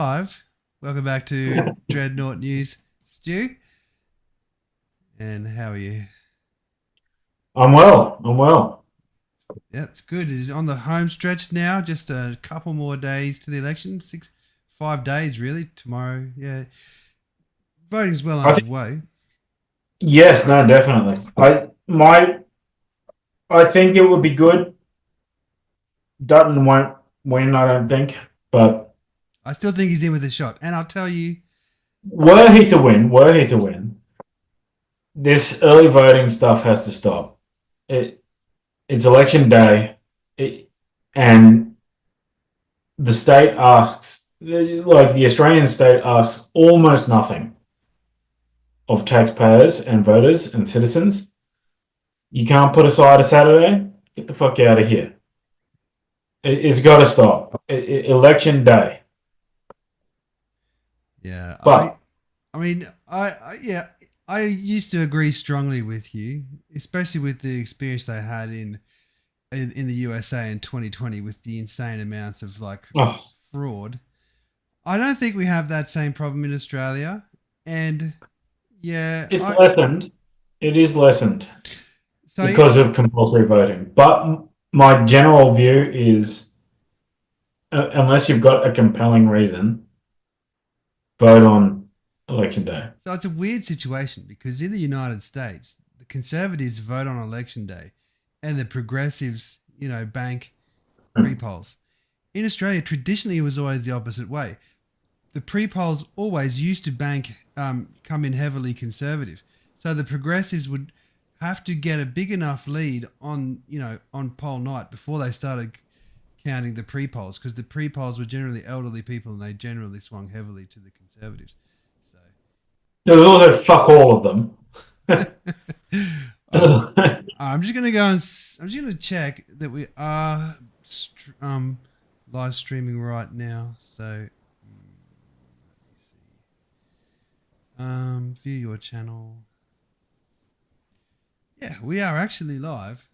Live. Welcome back to Dreadnought News, Stu. And how are you? I'm well. I'm well. Yeah, it's good. It's on the home stretch now. Just a couple more days to the election. 5 days really. Tomorrow, yeah. Voting's well I think underway. yes, no, definitely. I think it would be good. Dutton won't win, I don't think. But I still think he's in with a shot. And I'll tell you, were he to win, this early voting stuff has to stop. It it's election day, and the state asks, like the Australian state asks, almost nothing of taxpayers and voters and citizens. You can't put aside a Saturday. Get the fuck out of here. It's got to stop. Election day. yeah. I, But I mean, yeah. I used to agree strongly with you, especially with the experience they had in the USA in 2020 with the insane amounts of like oh, fraud. I don't think we have that same problem in Australia. And yeah, it's I lessened. It is lessened so because of compulsory voting. But my general view is, unless you've got a compelling reason, vote on election day. so it's a weird situation because in the United States, the conservatives vote on election day and the progressives, bank pre-polls. In Australia, traditionally it was always the opposite way. The pre-polls always used to come in heavily conservative. So the progressives would have to get a big enough lead on poll night before they started counting the pre-polls because the pre-polls were generally elderly people and they generally swung heavily to the conservatives. There's also fuck all of them. So I'm just gonna go and I'm just gonna check that we are live streaming right now. So let me see. View your channel. Yeah, we are actually live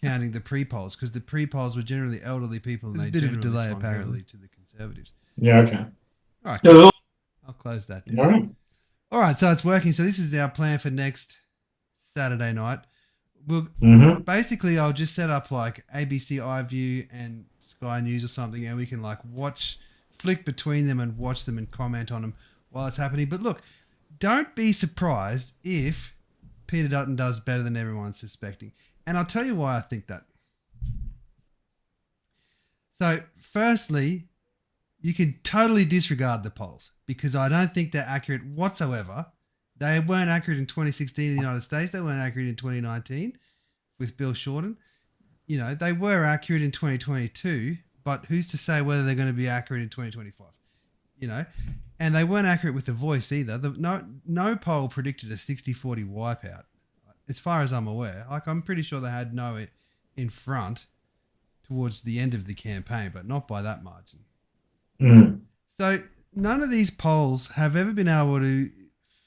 counting the pre-polls because the pre-polls were generally elderly people and there's they a bit of a delay apparently to the conservatives. Yeah, okay. All right, cool. There's I'll close that all down. right. All right, so it's working. So this is our plan for next Saturday night. We'll Mm-hmm. basically I'll just set up like ABC iView and Sky News or something, and we can like flick between them and watch them and comment on them while it's happening. But look, don't be surprised if Peter Dutton does better than everyone's suspecting, and I'll tell you why I think that. So, firstly, you can totally disregard the polls because I don't think they're accurate whatsoever. They weren't accurate in 2016 in the United States. They weren't accurate in 2019 with Bill Shorten. They were accurate in 2022, but who's to say whether they're going to be accurate in 2025? You know, and they weren't accurate with the voice either. No poll predicted a 60-40 wipeout, as far as I'm aware. Like I'm pretty sure they had no in front towards the end of the campaign, but not by that margin. Mm. So none of these polls have ever been able to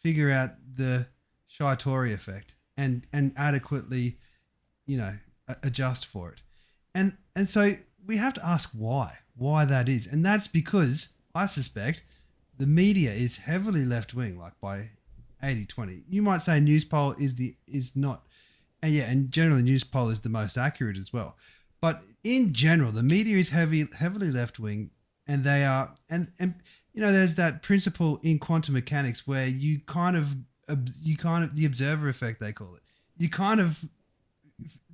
figure out the Shy Tory effect and adequately, adjust for it. And so we have to ask why that is. And that's because I suspect the media is heavily left wing, like by 80-20. You might say news poll is not, and yeah, and generally news poll is the most accurate as well. But in general, the media is heavily left wing, and they are and there's that principle in quantum mechanics where you kind of the observer effect they call it. You kind of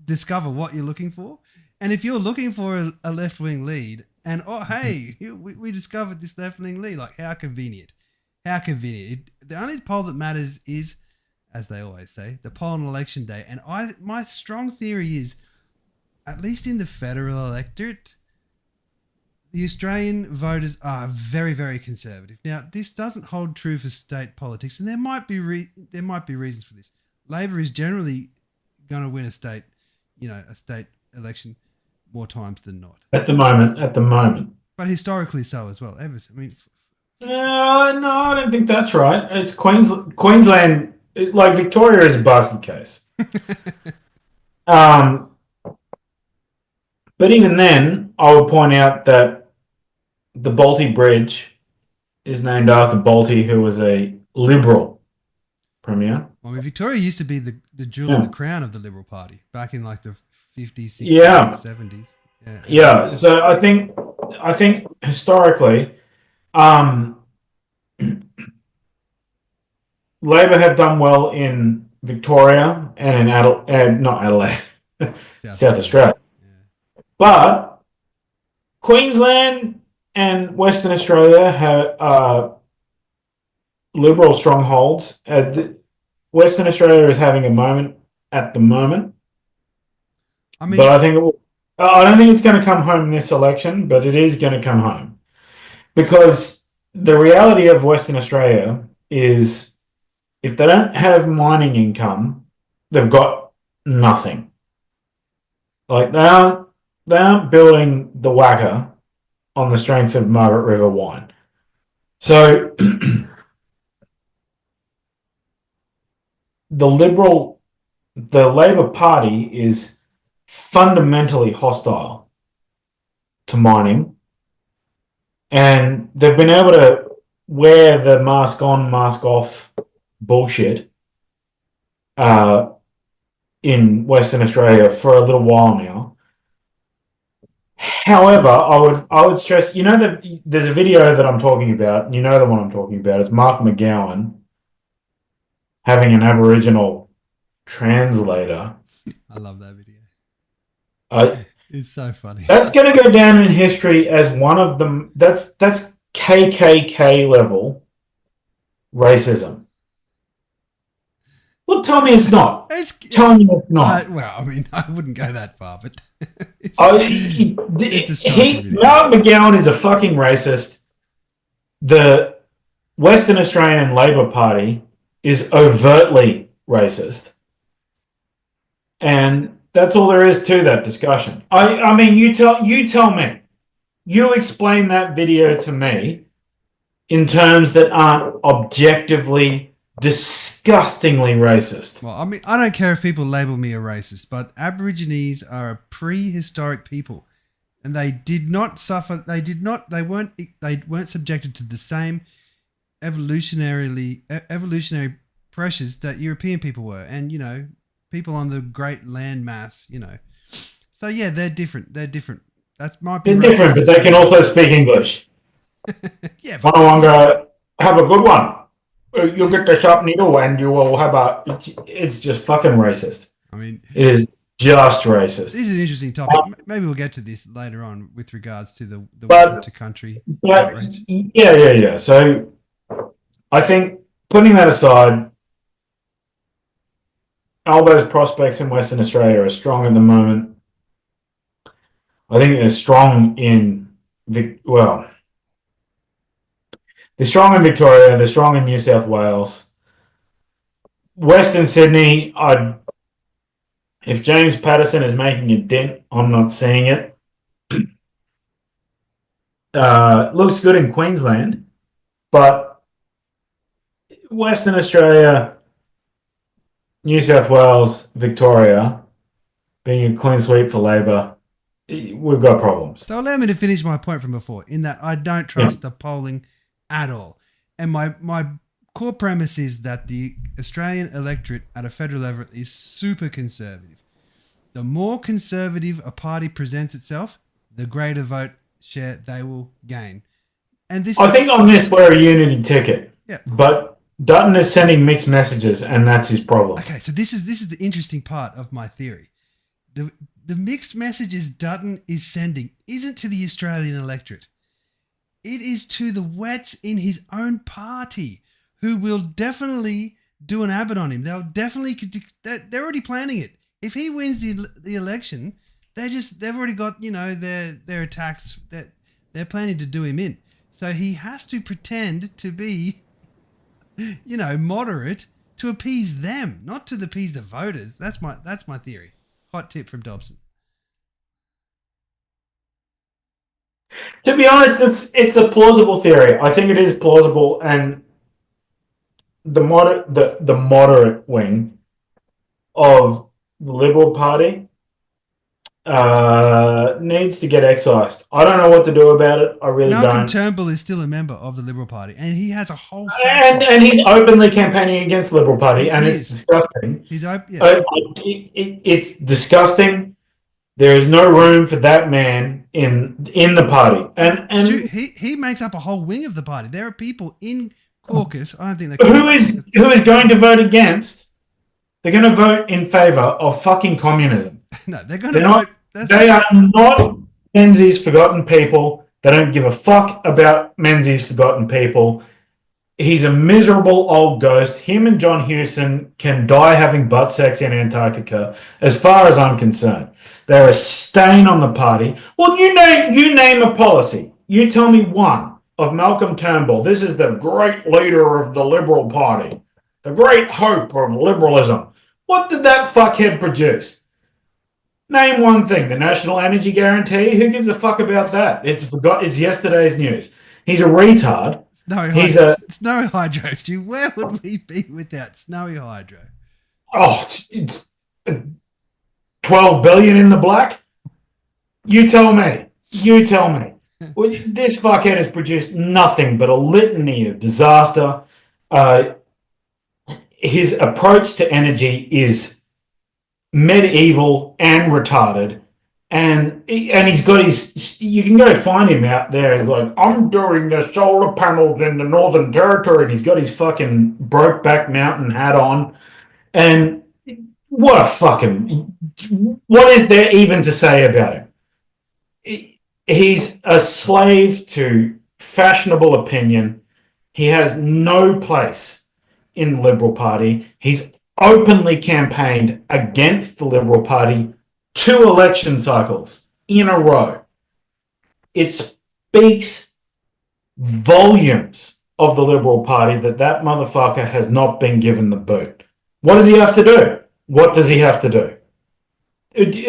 discover what you're looking for, and if you're looking for a left wing lead, and oh hey, we discovered this left wing lead, like how convenient, how convenient. The only poll that matters is, as they always say, the poll on election day. And my strong theory is, at least in the federal electorate, the Australian voters are very, very conservative. Now, this doesn't hold true for state politics, and there might be reasons for this. Labor is generally going to win a state election more times than not. At the moment. But historically so as well. Ever, I mean, No, I don't think that's right. It's Queensland, like Victoria is a basket case. Um, but even then, I would point out that the Balti Bridge is named after Balti, who was a Liberal premier. Well, I mean, Victoria used to be the jewel in the Yeah. crown of the Liberal Party back in like the 50s, 60s, and Yeah. 70s. Yeah, and Yeah. So I think historically, um, Labor have done well in Victoria and in not Adelaide, South South Australia. Australia. But Queensland and Western Australia have Liberal strongholds. Western Australia is having a moment at the moment, I but mean, I don't think it's going to come home this election, but it is going to come home because the reality of Western Australia is if they don't have mining income, they've got nothing. Like they aren't building the Wacker on the strength of Margaret River wine. So the Liberal, the Labor Party is fundamentally hostile to mining, and they've been able to wear the mask on, mask off bullshit uh, in Western Australia for a little while now. However, I would stress, that there's a video that I'm talking about, and you know the one I'm talking about. It's Mark McGowan having an Aboriginal translator. I love that video. Uh, It's so funny. that's going to go down in history as one of them. That's KKK level racism. Well, tell me it's not. Tell me it's not. Well, I mean, I wouldn't go that far, but it's, It's a striking video. Mark McGowan is a fucking racist. The Western Australian Labor Party is overtly racist. And that's all there is to that discussion. I mean, you tell me. You explain that video to me in terms that aren't objectively disgustingly racist. Well, I mean, I don't care if people label me a racist, but Aborigines are a prehistoric people, and they did not suffer. They weren't subjected to the same evolutionary pressures that European people were, and people on the great land mass. So yeah, they're different. That might be They're racist different, to but they say. can also speak English. Yeah, but Wanawanga, have a good one. You'll get the sharp needle and you will have it's just fucking racist. I mean, It is just racist. this is an interesting topic. Maybe we'll get to this later on with regards to the But- welcome to country But outrage. yeah. So I think putting that aside, Albo's prospects in Western Australia are strong at the moment. I think they're strong in they're strong in Victoria, they're strong in New South Wales. Western Sydney, if James Patterson is making a dent, I'm not seeing it. Looks good in Queensland, but Western Australia, New South Wales, Victoria, being a clean sweep for Labor, we've got problems. So allow me to finish my point from before, in that I don't trust the polling at all. And my core premise is that the Australian electorate at a federal level is super conservative. The more conservative a party presents itself, the greater vote share they will gain. And this I think on this we're a unity ticket. Yeah. But Dutton is sending mixed messages, and that's his problem. Okay, so this is the interesting part of my theory. The mixed messages Dutton is sending isn't to the Australian electorate. It is to the wets in his own party, who will definitely do an Abbott on him. They're already planning it. If he wins the election, they've already got their attacks that they're planning to do him in. So he has to pretend to be moderate to appease them, not to appease the voters. That's my theory. Hot tip from Dobson. To be honest, it's a plausible theory. I think it is plausible, and the moderate wing of the Liberal Party needs to get excised. I don't know what to do about it. I really Malcolm don't. Turnbull is still a member of the Liberal Party, and he has a whole And he's openly campaigning against the Liberal Party, and He it's is. disgusting. He's open. Yeah. It's disgusting. There is no room for that man in the party, Stu, and he makes up a whole wing of the party. There are people in caucus. I don't think they who is going to vote against? They're going to vote in favor of fucking communism. No, they're going to They're vote. not. They are not Menzies forgotten people. They don't give a fuck about Menzies forgotten people. He's a miserable old ghost. Him and John Hewson can die having butt sex in Antarctica, as far as I'm concerned. They're a stain on the party. Well, you name a policy. You tell me one of Malcolm Turnbull. This is the great leader of the Liberal Party, the great hope of liberalism. What did that fuckhead produce? Name one thing. The National Energy Guarantee? Who gives a fuck about that? It's yesterday's news. He's a retard. Snowy Hydro, Stu. Where would we be without Snowy Hydro? Oh, it's 12 billion in the black? You tell me. Well, this fuckhead has produced nothing but a litany of disaster. His approach to energy is medieval and retarded. And he's got his. You can go find him out there. He's like, I'm doing the solar panels in the Northern Territory, and he's got his fucking Brokeback Mountain hat on. And what a fucking. What is there even to say about him? He's a slave to fashionable opinion. He has no place in the Liberal Party. He's openly campaigned against the Liberal Party 2 election cycles in a row. It speaks volumes of the Liberal Party that motherfucker has not been given the boot. What does he have to do? What does he have to do?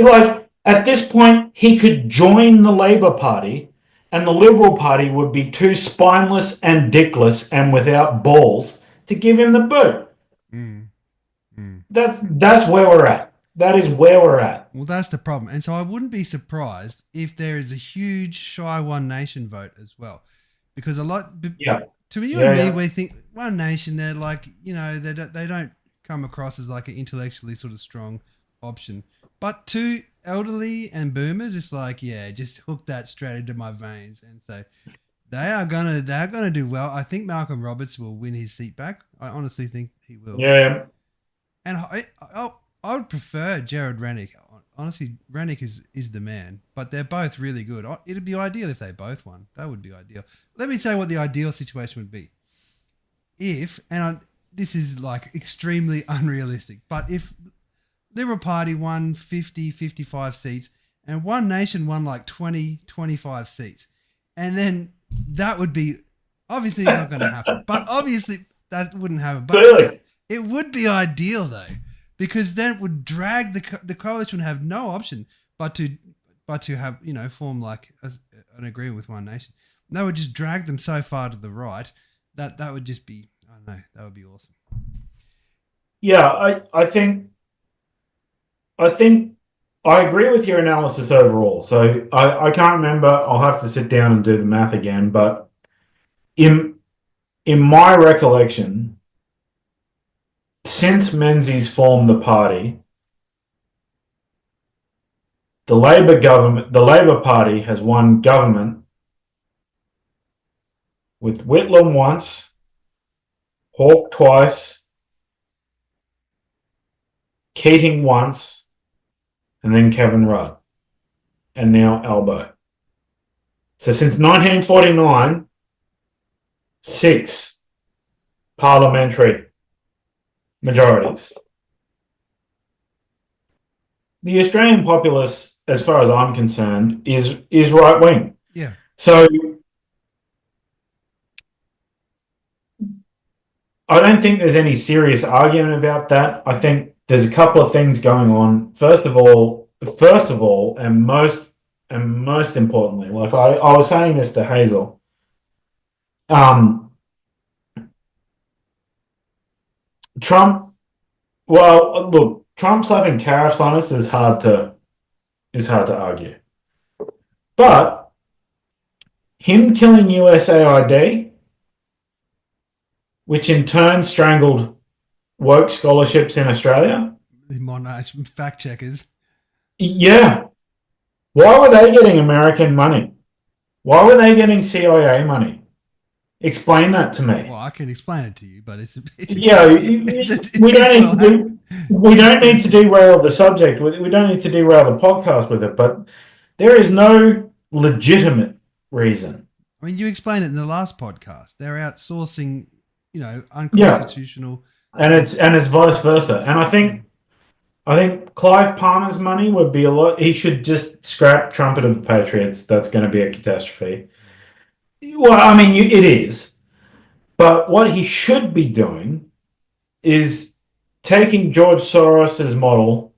Like, at this point, he could join the Labour Party and the Liberal Party would be too spineless and dickless and without balls to give him the boot. That's where we're at. That is where we're at. Well, that's the problem. And so I wouldn't be surprised if there is a huge shy One Nation vote as well. Because a lot, to you and me, we think One Nation, they're like, they don't come across as like an intellectually sort of strong option. But to elderly and boomers, it's like, just hook that straight into my veins. And so they're gonna do well. I think Malcolm Roberts will win his seat back. I honestly think he will. Yeah. And I would prefer Jared Rennick. Honestly, Rennick is the man, but they're both really good. It'd be ideal if they both won. That would be ideal. Let me say what the ideal situation would be. This is like extremely unrealistic, but if Liberal Party won 50, 55 seats and One Nation won like 20, 25 seats, and then that would be, obviously it's not going to happen, but obviously that wouldn't happen. But really? It would be ideal though, because then it would drag the coalition would have no option but to have form like an agreement with One Nation. That would just drag them so far to the right that would just be, I don't know, that would be awesome. Yeah, I think I agree with your analysis overall. So I can't remember. I'll have to sit down and do the math again. But in my recollection, since Menzies formed the party, the Labour Party has won government with Whitlam once, Hawke twice, Keating once, and then Kevin Rudd, and now Albo. So since 1949, 6 parliamentary majorities. The Australian populace, as far as I'm concerned, is right wing. Yeah. So I don't think there's any serious argument about that. I think there's a couple of things going on. First of all, and most importantly, like I was saying this to Hazel, Trump. Well, look, Trump slapping tariffs on us is hard to is hard to argue. But him killing USAID, which in turn strangled woke scholarships in Australia. The Monash fact checkers. Yeah. Why were they getting American money? Why were they getting CIA money? Explain that to me. Well, I can explain it to you, but it's we don't need to derail the subject. We don't need to derail the podcast with it, but there is no legitimate reason. I mean, you explained it in the last podcast. They're outsourcing, unconstitutional. And it's vice versa. And I think Clive Palmer's money would be a lot. He should just scrap Trumpet of the Patriots. That's going to be a catastrophe. Well, I mean, it is. But what he should be doing is taking George Soros's model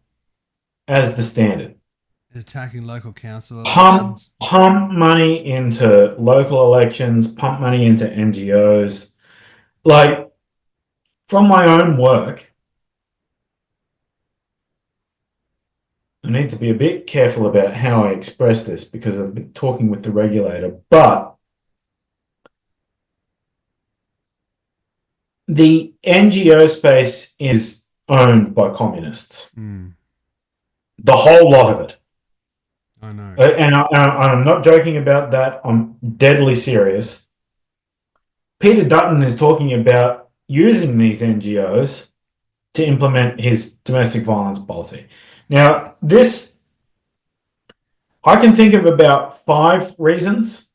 as the standard. Attacking local council elections. Pump money into local elections, pump money into NGOs. Like, from my own work, I need to be a bit careful about how I express this because I've been talking with the regulator, but the NGO space is owned by communists. The whole lot of it. I know. And I'm not joking about that. I'm deadly serious. Peter Dutton is talking about using these NGOs to implement his domestic violence policy. Now, I can think of about 5 reasons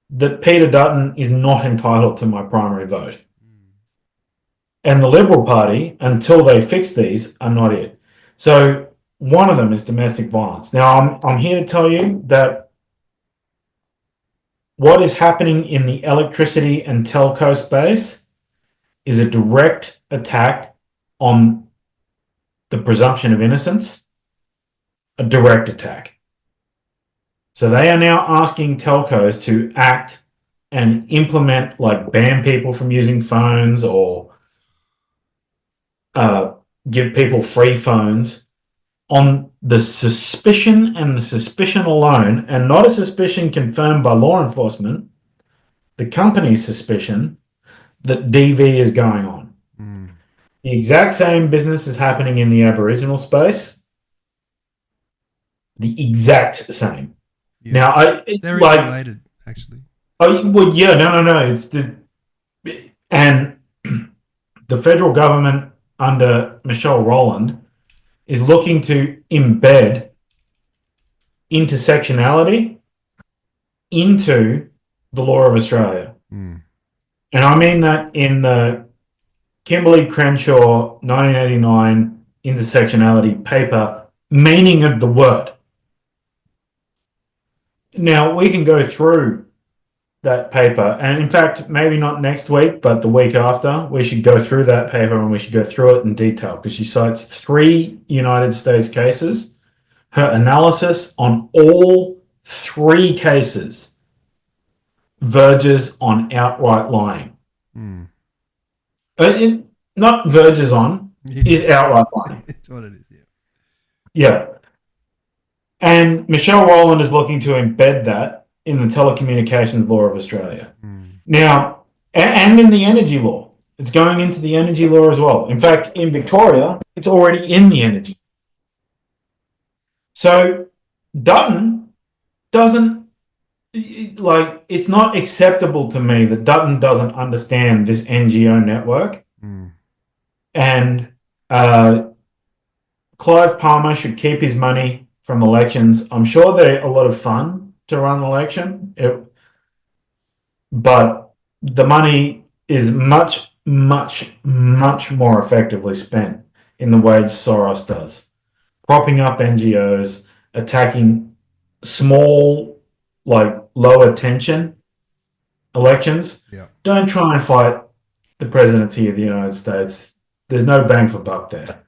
that Peter Dutton is not entitled to my primary vote. And the Liberal Party, until they fix these, are not it. So one of them is domestic violence. Now, I'm here to tell you that what is happening in the electricity and telco space is a direct attack on the presumption of innocence, a direct attack. So they are now asking telcos to act and implement, like ban people from using phones or give people free phones on the suspicion and the suspicion alone, and not a suspicion confirmed by law enforcement, the company's suspicion that DV is going on. The exact same business is happening in the Aboriginal space. The exact same. Yeah. Now, they're related, actually. Oh, well, yeah, no. And the federal government under Michelle Rowland is looking to embed intersectionality into the law of Australia. And I mean that in the Kimberly Crenshaw 1989 intersectionality paper, meaning of the word. Now, we can go through that paper, and in fact, maybe not next week, but the week after, we should go through that paper and we should go through it in detail because she cites 3 United States cases. Her analysis on all 3 cases verges on outright lying. Not verges on, is outright lying. It's what it is, yeah. Yeah. And Michelle Rowland is looking to embed that in the telecommunications law of Australia. Now, and in the energy law. It's going into the energy law as well. In fact, in Victoria, it's already in the energy. So Dutton doesn't, like, it's not acceptable to me that Dutton doesn't understand this NGO network. And Clive Palmer should keep his money from elections. I'm sure they're a lot of fun to run an election, but the money is much, much, much more effectively spent in the ways Soros does. Propping up NGOs, attacking small, like lower tension elections. Yeah. Don't try and fight the presidency of the United States. There's no bang for buck there.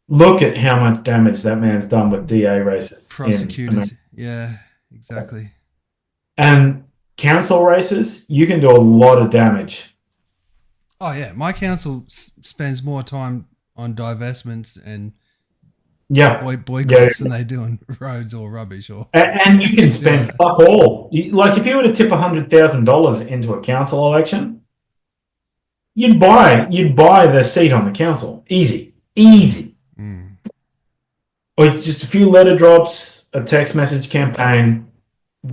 Look at how much damage that man's done with DA races. Prosecutors. Yeah, exactly. And council races, you can do a lot of damage. Oh, yeah. My council spends more time on divestments and Yeah. Yeah. boycotts than they do on roads or rubbish or And you can shit spend like that. fuck all. Like if you were to tip $100,000 into a council election, you'd buy the seat on the council. Easy. Easy. Mm. Or it's just a few letter drops, a text message campaign,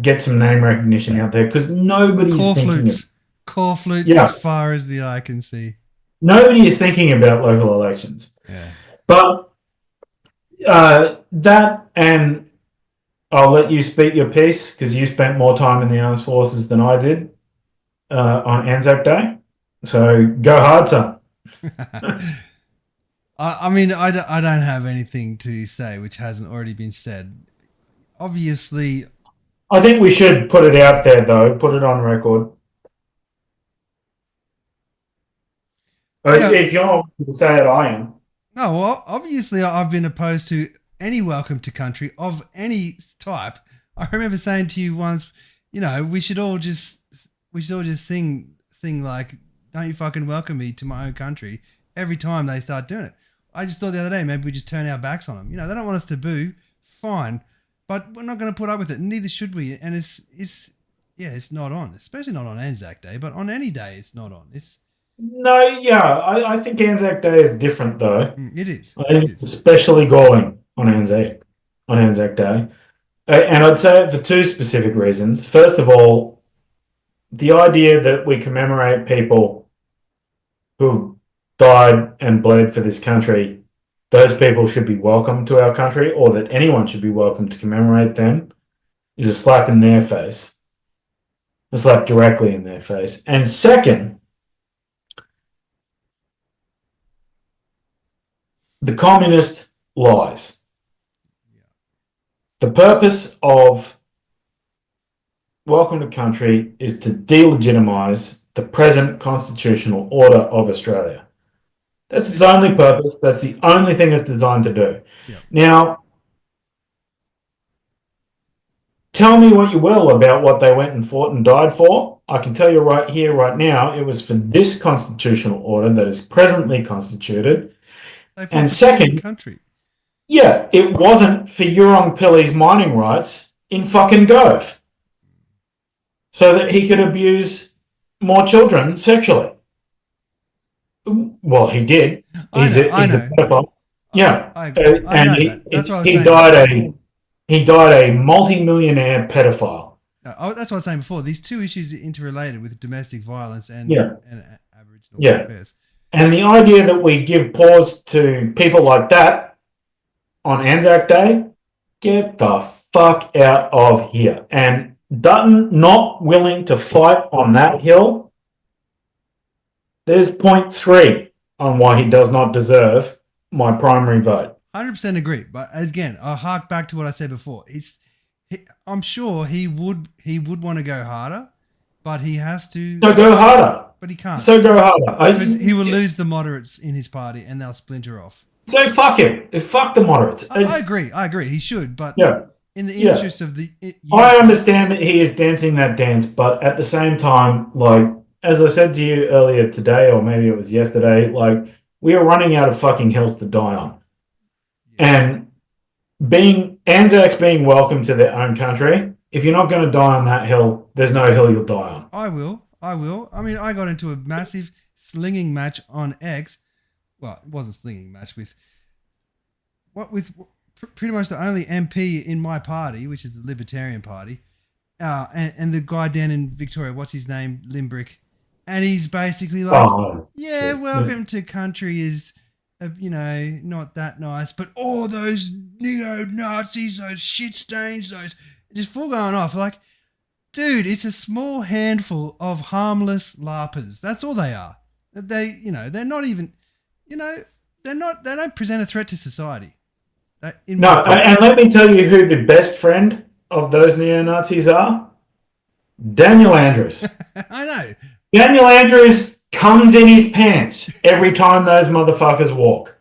get some name recognition out there because nobody's thinking of Core flutes as yeah, far as the eye can see. nobody is thinking about local elections. Yeah. But that and I'll let you speak your piece because you spent more time in the armed forces than I did on Anzac Day. So go hard, son. I mean, I don't have anything to say which hasn't already been said. Obviously, I think we should put it out there, though. Put it on record. yeah. If you're not to say it, I am. No, well, obviously, I've been opposed to any welcome to country of any type. I remember saying to you once, we should all just sing like, "Don't you fucking welcome me to my own country" every time they start doing it. I just thought the other day maybe we just turn our backs on them. They don't want us to boo, fine, but we're not going to put up with it. Neither should we. And it's not on, especially not on Anzac Day, but on any day it's not on. No, yeah, I think Anzac Day is different, though. It is. I think it's especially galling on Anzac Day. And I'd say it for two specific reasons. First of all, the idea that we commemorate people who have died and bled for this country, those people should be welcome to our country, or that anyone should be welcome to commemorate them, is a slap in their face. A slap directly in their face. And second, the communist lies. The purpose of Welcome to Country is to delegitimize the present constitutional order of Australia. That's its only purpose. That's the only thing it's designed to do. Yeah. Now, tell me what you will about what they went and fought and died for. I can tell you right here, right now, it was for this constitutional order that is presently constituted. And second, country. Yeah, it wasn't for Yurong Pilley's mining rights in fucking Gove, so that he could abuse more children sexually. Well, he did. He's a pedophile. Yeah, I know that. That's what I was saying. He died a multi-millionaire pedophile. No, that's what I was saying before. These two issues are interrelated with domestic violence and Aboriginal affairs. And the idea that we give pause to people like that on Anzac Day, get the fuck out of here. And Dutton not willing to fight on that hill, there's 0.3 on why he does not deserve my primary vote. 100% agree. But again, I'll hark back to what I said before. I'm sure he would want to go harder, but he has to. So go harder. But he can't. So go harder. Because he will lose the moderates in his party and they'll splinter off. So fuck him. Fuck the moderates. I agree. He should, but in the interest of the... I understand that he is dancing that dance, but at the same time, like, as I said to you earlier today, or maybe it was yesterday, like, we are running out of fucking hills to die on. And Anzacs being welcome to their own country, if you're not going to die on that hill, there's no hill you'll die on. I will. I mean, I got into a massive slinging match on X. Well, it wasn't a slinging match with pretty much the only MP in my party, which is the Libertarian Party, and the guy down in Victoria, what's his name, Limbrick, and he's basically like, welcome to country is, not that nice, but all those neo-Nazis, those shit stains, those just full going off like. Dude, it's a small handful of harmless LARPers. That's all they are. They're not even, they don't present a threat to society. And let me tell you who the best friend of those neo-Nazis are. Daniel Andrews. I know. Daniel Andrews comes in his pants every time those motherfuckers walk.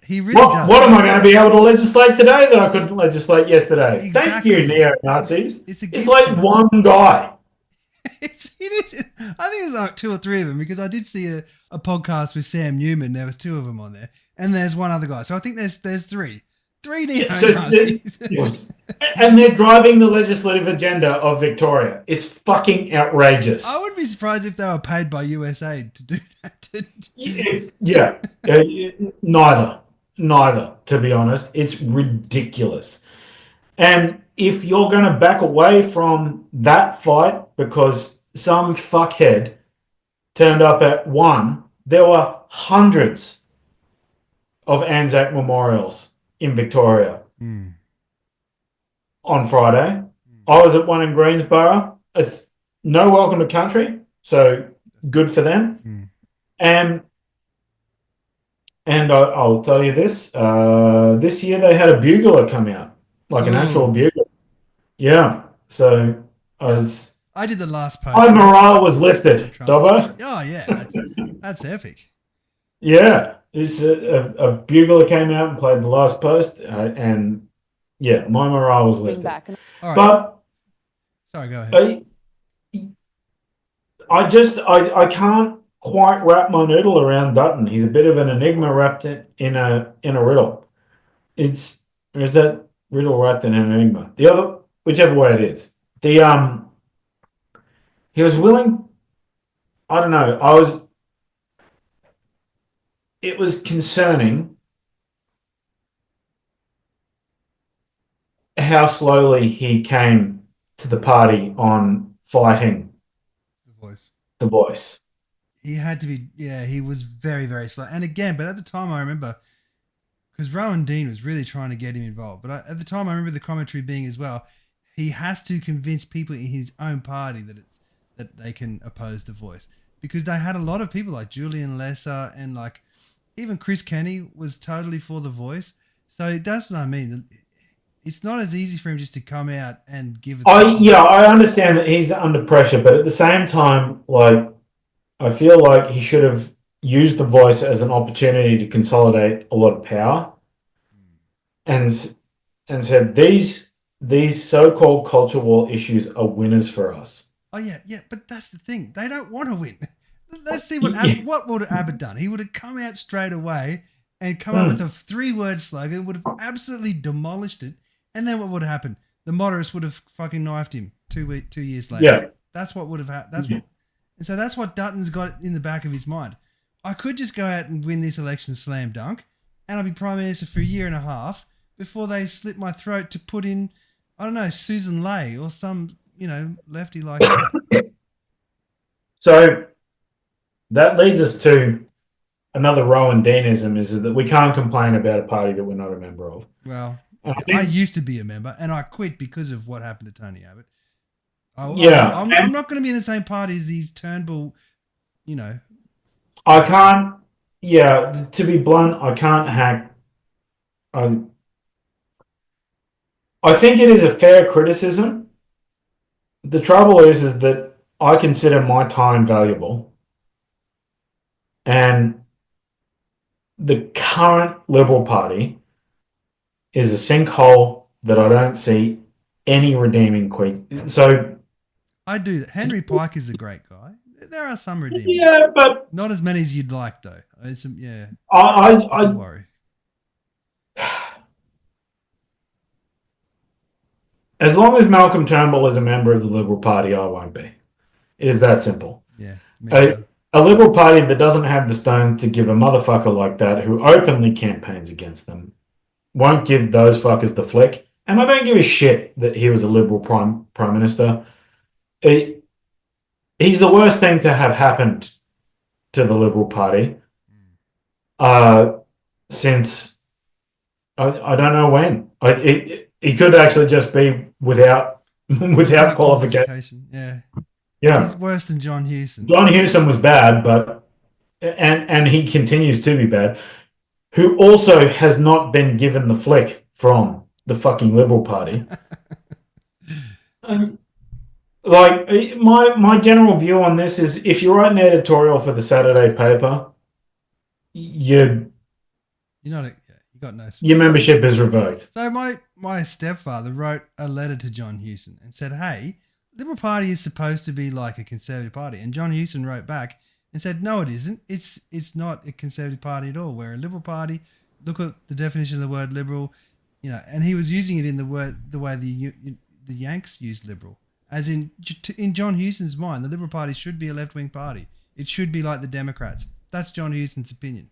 He really does. What am I going to be able to legislate today that I couldn't legislate yesterday? Exactly. Thank you, neo-Nazis. It's like one guy. It is. I think it's like two or three of them because I did see a podcast with Sam Newman. There was two of them on there, and there's one other guy. So I think there's three 3 So neo-Nazis. yes. And they're driving the legislative agenda of Victoria. It's fucking I outrageous. wouldn't be surprised if they were paid by USA to do that. Yeah, neither. To be honest, it's ridiculous. And if you're going to back away from that fight because some fuckhead turned up at one, there were hundreds of Anzac memorials in Victoria Hmm. on Friday. I was at one in Greensborough. It's no welcome to country, so good for them. Hmm. And I'll tell you this: this year they had a bugler come out, like an actual Oh, bugler. Yeah, so I did the last post. my morale was lifted, Dobbo. Oh yeah, that's epic. Yeah, it's a bugler came out and played the last post, and yeah, my morale was lifted. All right. But Sorry, go ahead. I can't quite wrap my noodle around Dutton. He's a bit of an enigma wrapped in a riddle. Is that riddle wrapped in an enigma? The other, whichever way it is. He was willing. I don't know. It was concerning how slowly he came to the party on fighting The voice. the voice. He had to be. Yeah, he was very, very slow. And again, but at the time, I remember because Rowan Dean was really trying to get him involved. But at the time, I remember the commentary being as well. He has to convince people in his own party that they can oppose the voice because they had a lot of people like Julian Lesser and like even Chris Kenny was totally for the voice. So that's what I mean. It's not as easy for him just to come out and give it. I understand that he's under pressure, but at the same time, like I feel like he should have used the voice as an opportunity to consolidate a lot of power, and said these so-called culture war issues are winners for us. Oh yeah, but that's the thing. They don't want to win. Let's see what would Abbott done. He would have come out straight away and come up with a 3-word slogan, would have absolutely demolished it, and then what would have happened? The moderates would have fucking knifed him 2 years later. Yeah, That's what would have happened. And so that's what Dutton's got in the back of his mind. I could just go out and win this election slam dunk, and I'll be Prime Minister for a year and a half before they slit my throat to put in, I don't know, Susan Ley or some, lefty like that. So that leads us to another Rowan Deanism is that we can't complain about a party that we're not a member of. Well, I used to be a member and I quit because of what happened to Tony Abbott. I'm not going to be in the same party as these Turnbull, I can't, to be blunt, I can't hack. I think it is a fair criticism. The trouble is that I consider my time valuable. And the current Liberal Party is a sinkhole that I don't see any redeeming So I do that. Henry Pike is a great guy. There are some redeeming. Yeah, but not as many as you'd like, though. It's I worry. As long as Malcolm Turnbull is a member of the Liberal Party, I won't be. It is that simple. Yeah. A Liberal Party that doesn't have the stones to give a motherfucker like that who openly campaigns against them won't give those fuckers the flick. And I don't give a shit that he was a Liberal Prime Minister. He's the worst thing to have happened to the Liberal Party since I don't know when. It could actually just be without qualification. Yeah. Yeah. He's worse than John Hewson. John Hewson was bad, but and he continues to be bad. Who also has not been given the flick from the fucking Liberal Party. Like my general view on this is, if you write an editorial for the Saturday paper, you got no. Your membership is revoked. So my stepfather wrote a letter to John Hewson and said, "Hey, Liberal Party is supposed to be like a Conservative Party," and John Hewson wrote back and said, "No, it isn't. It's not a Conservative Party at all. We're a Liberal Party. Look at the definition of the word liberal. and he was using it in the way the Yanks use liberal, as in John Huston's mind, the Liberal Party should be a left-wing party. It should be like the Democrats. That's John Huston's opinion.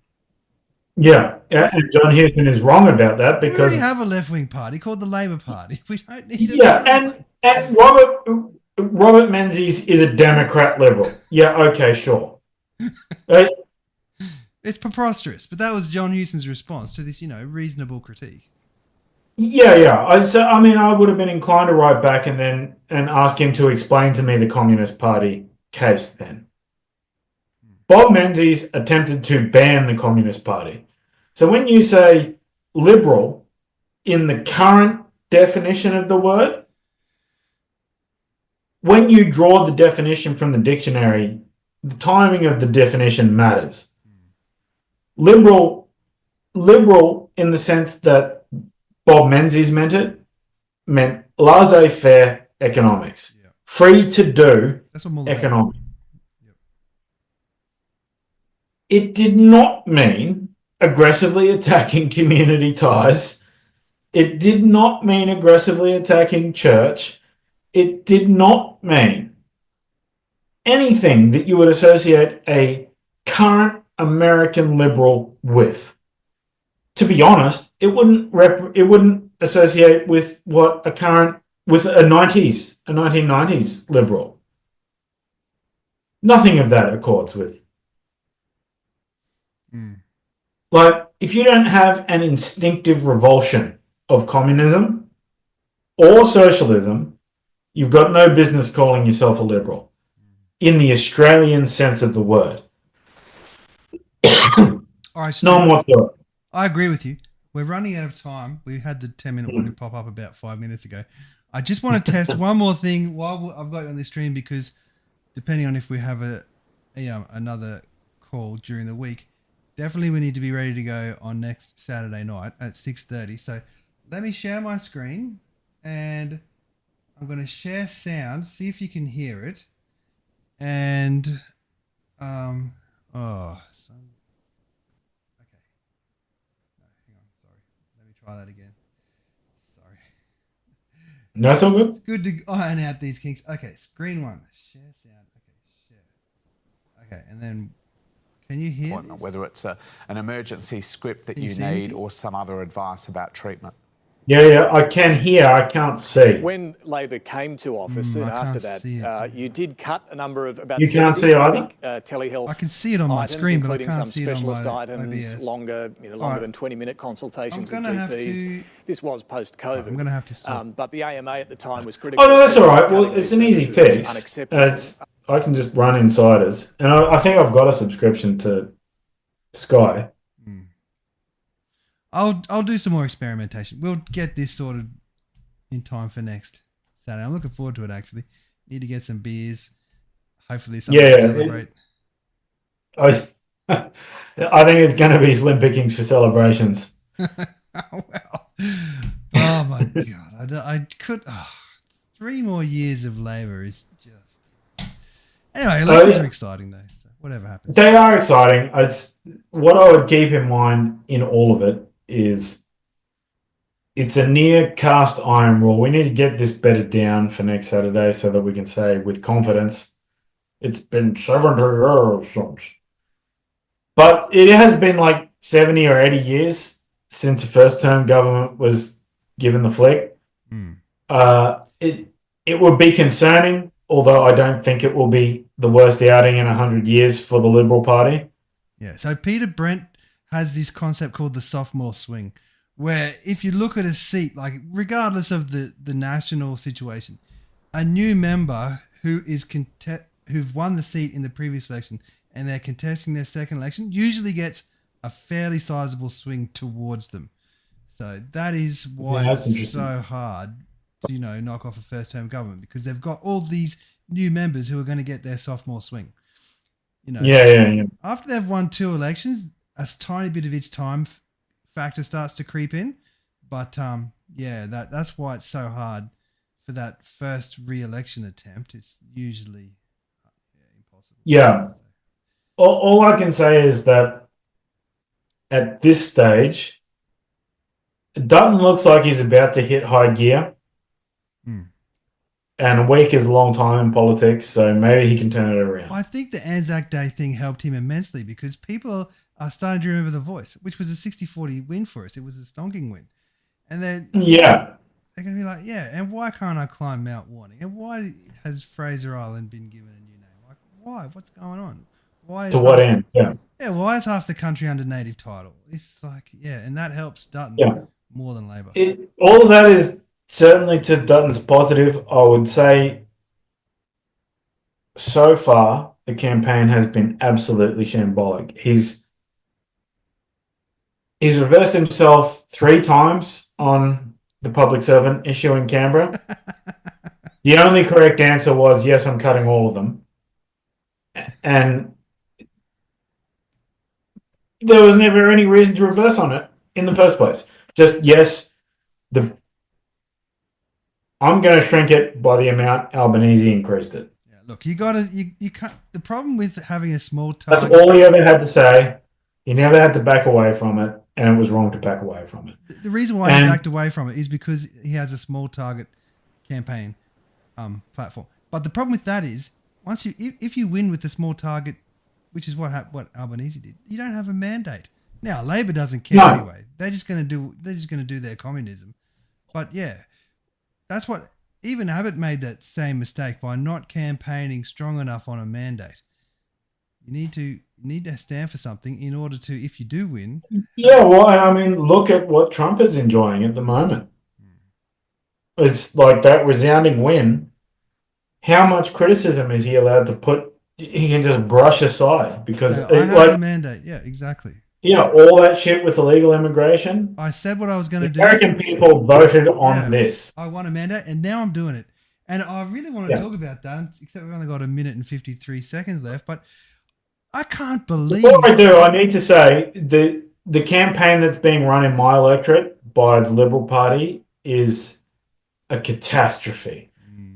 Yeah, and John Huston is wrong about that We because already have a left-wing party called the Labor Party. We don't need and Robert Menzies is a Democrat liberal. Yeah, okay, sure. It's preposterous, but that was John Huston's response to this, reasonable critique. Yeah. I would have been inclined to write back and ask him to explain to me the Communist Party case then. Bob Menzies attempted to ban the Communist Party. So when you say liberal in the current definition of the word, when you draw the definition from the dictionary, the timing of the definition matters. Liberal in the sense that Bob Menzies meant laissez-faire economics. Yeah. Free to do economics. Yep. It did not mean aggressively attacking community ties. It did not mean aggressively attacking church. It did not mean anything that you would associate a current American liberal with. To be honest, it wouldn't associate with what a 1990s liberal. Nothing of that accords with. Like, if you don't have an instinctive revulsion of communism or socialism, you've got no business calling yourself a liberal in the Australian sense of the word. All right, no more to it. I agree with you. We're running out of time. We had the 10-minute warning pop up about 5 minutes ago. I just want to test one more thing while I've got you on this stream, because depending on if we have another call during the week, definitely we need to be ready to go on next Saturday night at 6:30. So let me share my screen, and I'm going to share sound, see if you can hear it. And, okay. No, hang on, sorry. Let me try that again. Sorry. No, it's all good. It's good to iron out these kinks. Okay, screen one. Share sound. Okay, share. Okay, and then can you hear this? Whether it's an emergency script that you need or some other advice about treatment. Yeah, I can hear, I can't see. When Labor came to office soon after that, you did cut a number of about you 70, can't see either? telehealth. I can see it on my items, screen, but I including can't some see it on specialist my items, OBS. longer than 20-minute consultations with GPs. This was post-COVID. I'm going to have to stop. but the AMA at the time was critical. Oh, no, that's all right. Well, it's an easy fix. I can just run Insiders. And I think I've got a subscription to Sky. I'll do some more experimentation. We'll get this sorted in time for next Saturday. I'm looking forward to it, actually. Need to get some beers. Hopefully something to celebrate. I think it's going to be slim pickings for celebrations. Oh, well. Oh, my God. I could... 3 more years of Labor is just... Anyway, elections are exciting, though. So whatever happens. They are exciting. What I would keep in mind in all of it is it's a near cast iron rule. We need to get this bedded down for next Saturday so that we can say with confidence, it's been 70 years since. But it has been like 70 or 80 years since the first term government was given the flick. It would be concerning, although I don't think it will be the worst outing in 100 years for the Liberal Party. Yeah, so Peter Brent has this concept called the sophomore swing, where if you look at a seat, like regardless of the national situation, a new member who've won the seat in the previous election and they're contesting their second election usually gets a fairly sizable swing towards them. So that is why it's so hard to, knock off a first-term government, because they've got all these new members who are going to get their sophomore swing. Yeah. After they've won 2 elections, a tiny bit of its time factor starts to creep in. But that's why it's so hard for that first re-election attempt. It's usually impossible. Yeah. All I can say is that at this stage, Dutton looks like he's about to hit high gear. And a week is a long time in politics, so maybe he can turn it around. I think the Anzac Day thing helped him immensely because people are starting to remember The Voice, which was a 60-40 win for us. It was a stonking win. And then they're going to be like, yeah, and why can't I climb Mount Warning? And why has Fraser Island been given a new name? Like, why? What's going on? Why? To what end? Yeah. Yeah, why is half the country under native title? It's like, yeah, and that helps Dutton more than Labor. All of that is certainly to Dutton's positive. I would say so far the campaign has been absolutely shambolic. He's reversed himself 3 times on the public servant issue in Canberra. The only correct answer was, yes, I'm cutting all of them. And there was never any reason to reverse on it in the first place. Just, yes, I'm going to shrink it by the amount Albanese increased it. Yeah, look, you can't. The problem with having a small target. That's all he ever had to say. He never had to back away from it, and it was wrong to back away from it. The reason why he backed away from it is because he has a small target campaign platform. But the problem with that is, if you win with the small target, which is what Albanese did, you don't have a mandate. Now Labor doesn't care anyway. They're just going to do their communism. But yeah, that's what even Abbott made that same mistake by not campaigning strong enough on a mandate. You need to stand for something in order to, if you do win. Yeah, well, I mean, look at what Trump is enjoying at the moment. It's like that resounding win. How much criticism is he allowed to put? He can just brush aside because I have a mandate. Yeah, exactly. Yeah, all that shit with illegal immigration. I said what I was going to do. American people voted on this. I won a mandate, and now I'm doing it. And I really want to talk about that, except we've only got 1 minute and 53 seconds left. But I can't believe. Before I do, I need to say the campaign that's being run in my electorate by the Liberal Party is a catastrophe.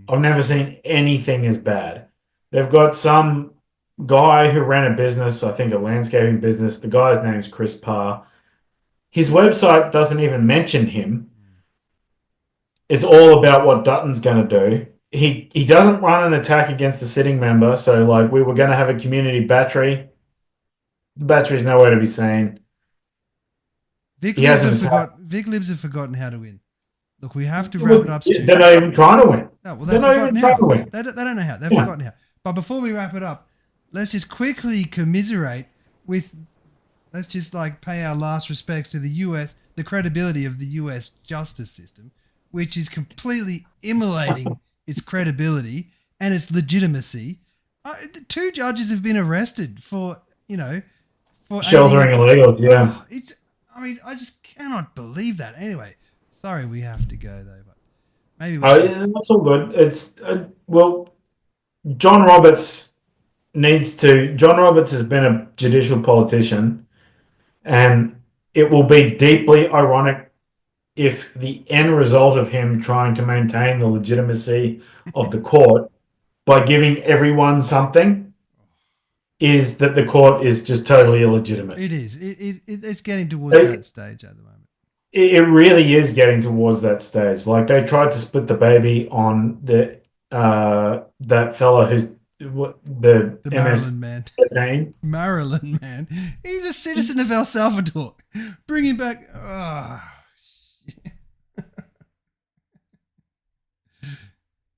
I've never seen anything as bad. They've got some guy who ran a business, I think a landscaping business. The guy's name's Chris Parr. His website doesn't even mention him. It's all about what Dutton's going to do. He doesn't run an attack against a sitting member. So, like, we were going to have a community battery. The battery's nowhere to be seen. Vic Libs have forgotten how to win. Look, we have to wrap it up, Stu. They're not even trying to win. No, well, they're not even trying to win. They don't know how. They've forgotten how. But before we wrap it up, let's just quickly commiserate with, let's just like pay our last respects to the US, the credibility of the US justice system, which is completely immolating its credibility and its legitimacy. 2 judges have been arrested for sheltering illegals. Yeah. I just cannot believe that. Anyway, sorry we have to go though, but maybe that's all good. It's John Roberts has been a judicial politician, and it will be deeply ironic if the end result of him trying to maintain the legitimacy of the court by giving everyone something is that the court is just totally illegitimate. It is. It's getting towards that stage at the moment. It really is getting towards that stage. Like, they tried to split the baby on that fella who's the Maryland man. Name. Maryland man. He's a citizen of El Salvador. Bring him back.